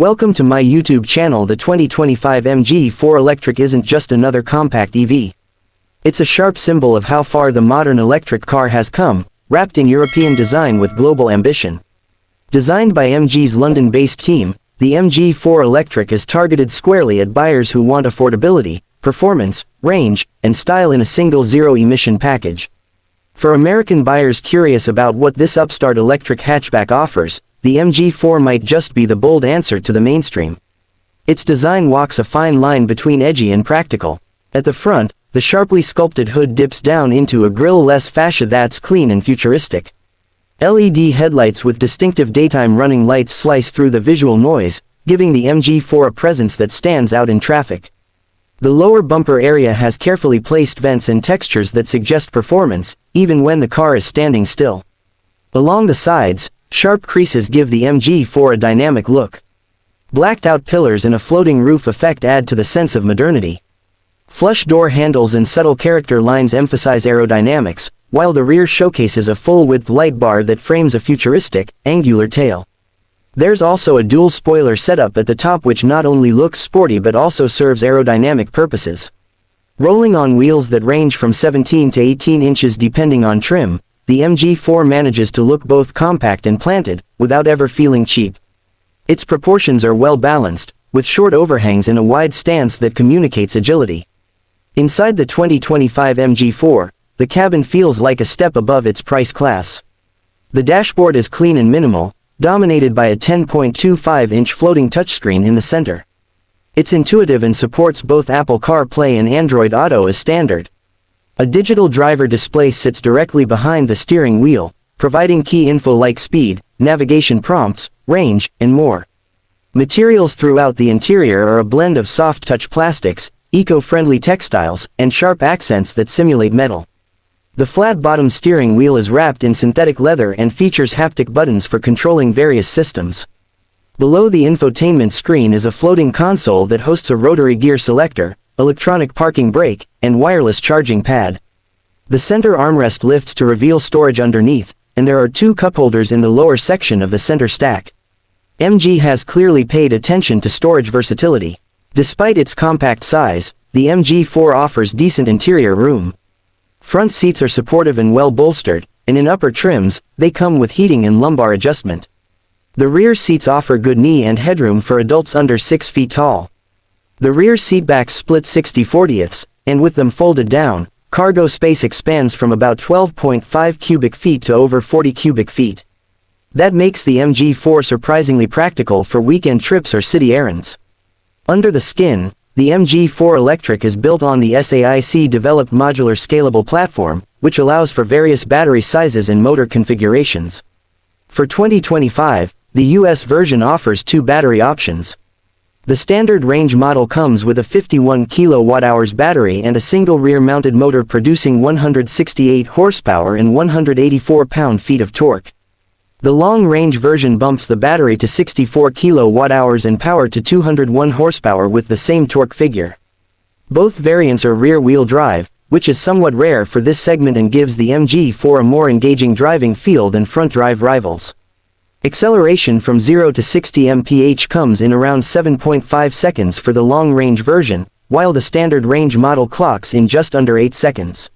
Welcome to my YouTube channel. The 2025 MG4 Electric isn't just another compact EV. It's a sharp symbol of how far the modern electric car has come, wrapped in European design with global ambition. Designed by MG's London-based team, the MG4 Electric is targeted squarely at buyers who want affordability, performance, range, and style in a single zero-emission package. For American buyers curious about what this upstart electric hatchback offers, the MG4 might just be the bold answer to the mainstream. Its design walks a fine line between edgy and practical. At the front, the sharply sculpted hood dips down into a grille-less fascia that's clean and futuristic. LED headlights with distinctive daytime running lights slice through the visual noise, giving the MG4 a presence that stands out in traffic. The lower bumper area has carefully placed vents and textures that suggest performance, even when the car is standing still. Along the sides, sharp creases give the MG4 a dynamic look. Blacked-out pillars and a floating roof effect add to the sense of modernity. Flush door handles and subtle character lines emphasize aerodynamics, while the rear showcases a full-width light bar that frames a futuristic, angular tail. There's also a dual spoiler setup at the top which not only looks sporty but also serves aerodynamic purposes. Rolling on wheels that range from 17 to 18 inches depending on trim, the MG4 manages to look both compact and planted, without ever feeling cheap. Its proportions are well balanced, with short overhangs and a wide stance that communicates agility. Inside the 2025 MG4, the cabin feels like a step above its price class. The dashboard is clean and minimal, dominated by a 10.25-inch floating touchscreen in the center. It's intuitive and supports both Apple CarPlay and Android Auto as standard. A digital driver display sits directly behind the steering wheel, providing key info like speed, navigation prompts, range, and more. Materials throughout the interior are a blend of soft-touch plastics, eco-friendly textiles, and sharp accents that simulate metal. The flat-bottom steering wheel is wrapped in synthetic leather and features haptic buttons for controlling various systems. Below the infotainment screen is a floating console that hosts a rotary gear selector, electronic parking brake, and wireless charging pad. The center armrest lifts to reveal storage underneath, and there are two cup holders in the lower section of the center stack. MG has clearly paid attention to storage versatility. Despite its compact size, the MG4 offers decent interior room. Front seats are supportive and well bolstered, and in upper trims, they come with heating and lumbar adjustment. The rear seats offer good knee and headroom for adults under 6 feet tall. The rear seatbacks split 60/40ths, and with them folded down, cargo space expands from about 12.5 cubic feet to over 40 cubic feet. That makes the MG4 surprisingly practical for weekend trips or city errands. Under the skin, the MG4 Electric is built on the SAIC-developed modular scalable platform, which allows for various battery sizes and motor configurations. For 2025, the US version offers two battery options. The standard range model comes with a 51 kWh battery and a single rear-mounted motor producing 168 horsepower and 184 pound-feet of torque. The long-range version bumps the battery to 64 kWh and power to 201 horsepower with the same torque figure. Both variants are rear-wheel drive, which is somewhat rare for this segment and gives the MG4 a more engaging driving feel than front-drive rivals. Acceleration from 0 to 60 mph comes in around 7.5 seconds for the long-range version, while the standard range model clocks in just under 8 seconds.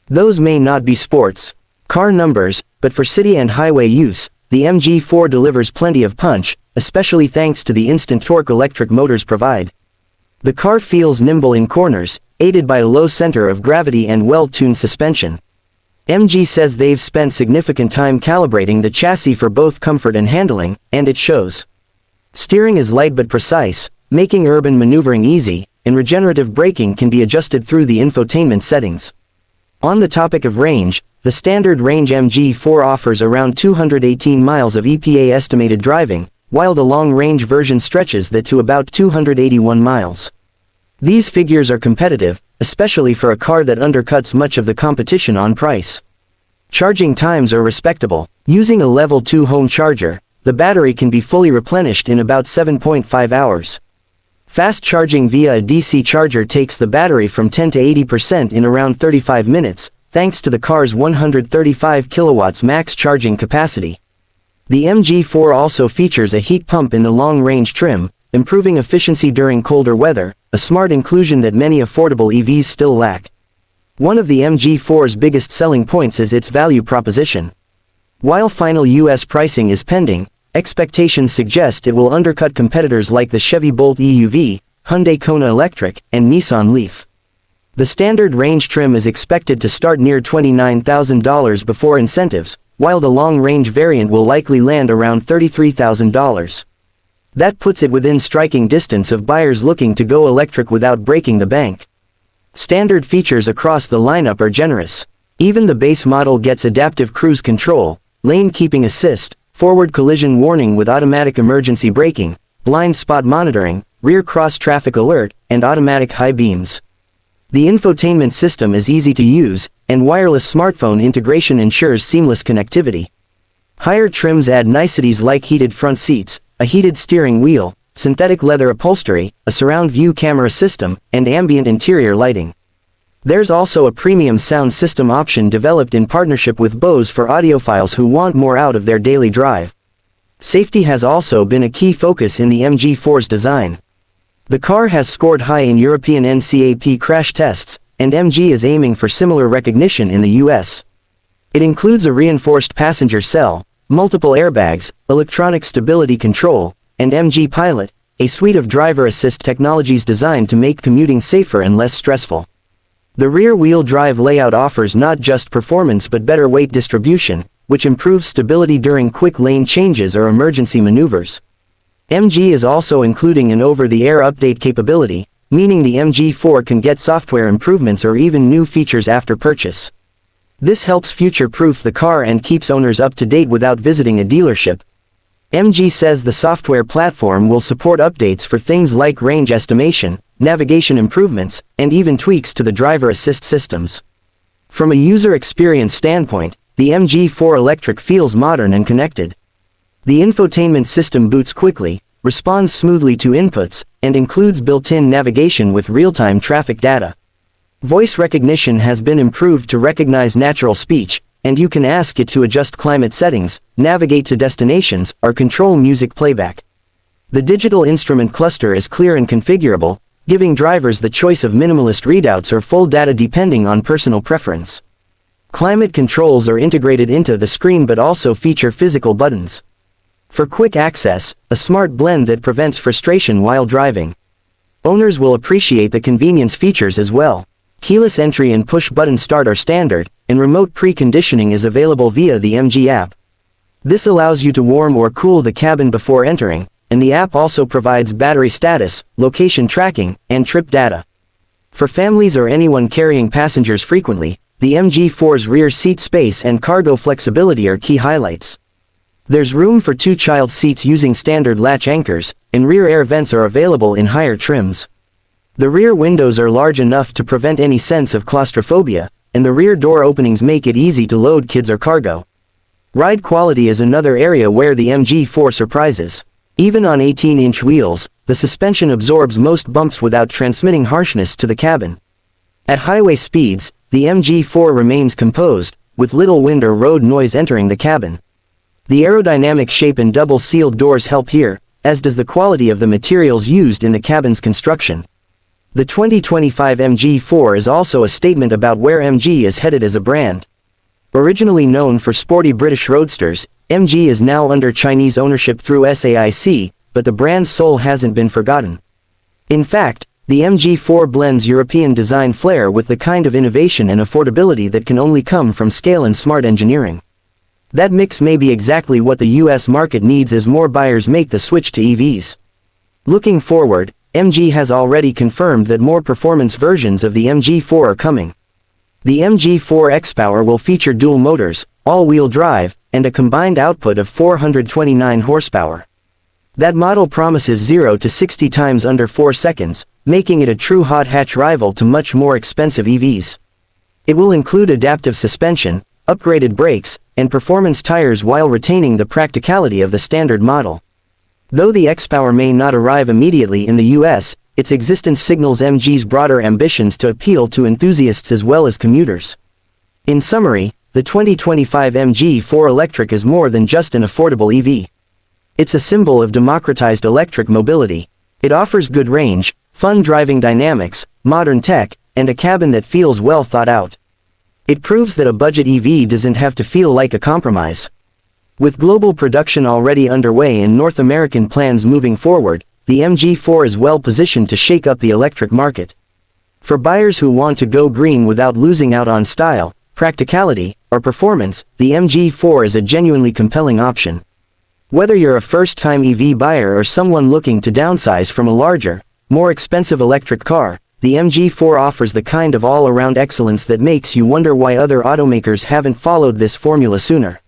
Those may not be sports car numbers, but for city and highway use, the MG4 delivers plenty of punch, especially thanks to the instant torque electric motors provide. The car feels nimble in corners, aided by a low center of gravity and well-tuned suspension. MG says they've spent significant time calibrating the chassis for both comfort and handling, and it shows. Steering is light but precise, making urban maneuvering easy, and regenerative braking can be adjusted through the infotainment settings. On the topic of range, the standard range MG4 offers around 218 miles of EPA estimated driving, while the long-range version stretches that to about 281 miles. These figures are competitive, especially for a car that undercuts much of the competition on price. Charging times are respectable. Using a level 2 home charger, the battery can be fully replenished in about 7.5 hours. Fast charging via a DC charger takes the battery from 10 to 80% in around 35 minutes, thanks to the car's 135 kilowatts max charging capacity. The MG4 also features a heat pump in the long-range trim, improving efficiency during colder weather, a smart inclusion that many affordable EVs still lack. One of the MG4's biggest selling points is its value proposition. While final US pricing is pending, expectations suggest it will undercut competitors like the Chevy Bolt EUV, Hyundai Kona Electric, and Nissan Leaf. The standard range trim is expected to start near $29,000 before incentives, while the long-range variant will likely land around $33,000. That puts it within striking distance of buyers looking to go electric without breaking the bank. Standard features across the lineup are generous. Even the base model gets adaptive cruise control, lane keeping assist, forward collision warning with automatic emergency braking, blind spot monitoring, rear cross-traffic alert, and automatic high beams. The infotainment system is easy to use, and wireless smartphone integration ensures seamless connectivity. Higher trims add niceties like heated front seats, a heated steering wheel, synthetic leather upholstery, a surround view camera system, and ambient interior lighting. There's also a premium sound system option developed in partnership with Bose for audiophiles who want more out of their daily drive. Safety has also been a key focus in the MG4's design. The car has scored high in European NCAP crash tests, and MG is aiming for similar recognition in the US. It includes a reinforced passenger cell, multiple airbags, electronic stability control, and MG Pilot, a suite of driver assist technologies designed to make commuting safer and less stressful. The rear-wheel drive layout offers not just performance but better weight distribution, which improves stability during quick lane changes or emergency maneuvers. MG is also including an over-the-air update capability, meaning the MG4 can get software improvements or even new features after purchase. This helps future-proof the car and keeps owners up to date without visiting a dealership. MG says the software platform will support updates for things like range estimation, navigation improvements, and even tweaks to the driver assist systems. From a user experience standpoint, the MG4 Electric feels modern and connected. The infotainment system boots quickly, responds smoothly to inputs, and includes built-in navigation with real-time traffic data. Voice recognition has been improved to recognize natural speech, and you can ask it to adjust climate settings, navigate to destinations, or control music playback. The digital instrument cluster is clear and configurable, giving drivers the choice of minimalist readouts or full data depending on personal preference. Climate controls are integrated into the screen but also feature physical buttons. For quick access, a smart blend that prevents frustration while driving. Owners will appreciate the convenience features as well. Keyless entry and push-button start are standard, and remote preconditioning is available via the MG app. This allows you to warm or cool the cabin before entering, and the app also provides battery status, location tracking, and trip data. For families or anyone carrying passengers frequently, the MG4's rear seat space and cargo flexibility are key highlights. There's room for 2 child seats using standard latch anchors, and rear air vents are available in higher trims. The rear windows are large enough to prevent any sense of claustrophobia, and the rear door openings make it easy to load kids or cargo. Ride quality is another area where the MG4 surprises. Even on 18-inch wheels, the suspension absorbs most bumps without transmitting harshness to the cabin. At highway speeds, the MG4 remains composed, with little wind or road noise entering the cabin. The aerodynamic shape and double-sealed doors help here, as does the quality of the materials used in the cabin's construction. The 2025 MG4 is also a statement about where MG is headed as a brand. Originally known for sporty British roadsters, MG is now under Chinese ownership through SAIC, but the brand's soul hasn't been forgotten. In fact, the MG4 blends European design flair with the kind of innovation and affordability that can only come from scale and smart engineering. That mix may be exactly what the US market needs as more buyers make the switch to EVs. Looking forward, MG has already confirmed that more performance versions of the MG4 are coming. The MG4 X-Power will feature dual motors, all-wheel drive, and a combined output of 429 horsepower. That model promises 0 to 60 times under 4 seconds, making it a true hot hatch rival to much more expensive EVs. It will include adaptive suspension, upgraded brakes, and performance tires while retaining the practicality of the standard model. Though the X-Power may not arrive immediately in the US, its existence signals MG's broader ambitions to appeal to enthusiasts as well as commuters. In summary, the 2025 MG4 Electric is more than just an affordable EV. It's a symbol of democratized electric mobility. It offers good range, fun driving dynamics, modern tech, and a cabin that feels well thought out. It proves that a budget EV doesn't have to feel like a compromise. With global production already underway and North American plans moving forward, the MG4 is well positioned to shake up the electric market. For buyers who want to go green without losing out on style, practicality, or performance, the MG4 is a genuinely compelling option. Whether you're a first-time EV buyer or someone looking to downsize from a larger, more expensive electric car, the MG4 offers the kind of all-around excellence that makes you wonder why other automakers haven't followed this formula sooner.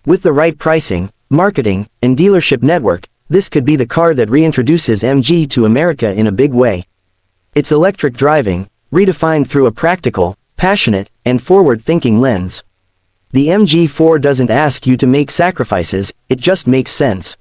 With the right pricing, marketing, and dealership network, this could be the car that reintroduces MG to America in a big way. It's electric driving, redefined through a practical, passionate, and forward-thinking lens. The MG4 doesn't ask you to make sacrifices, it just makes sense.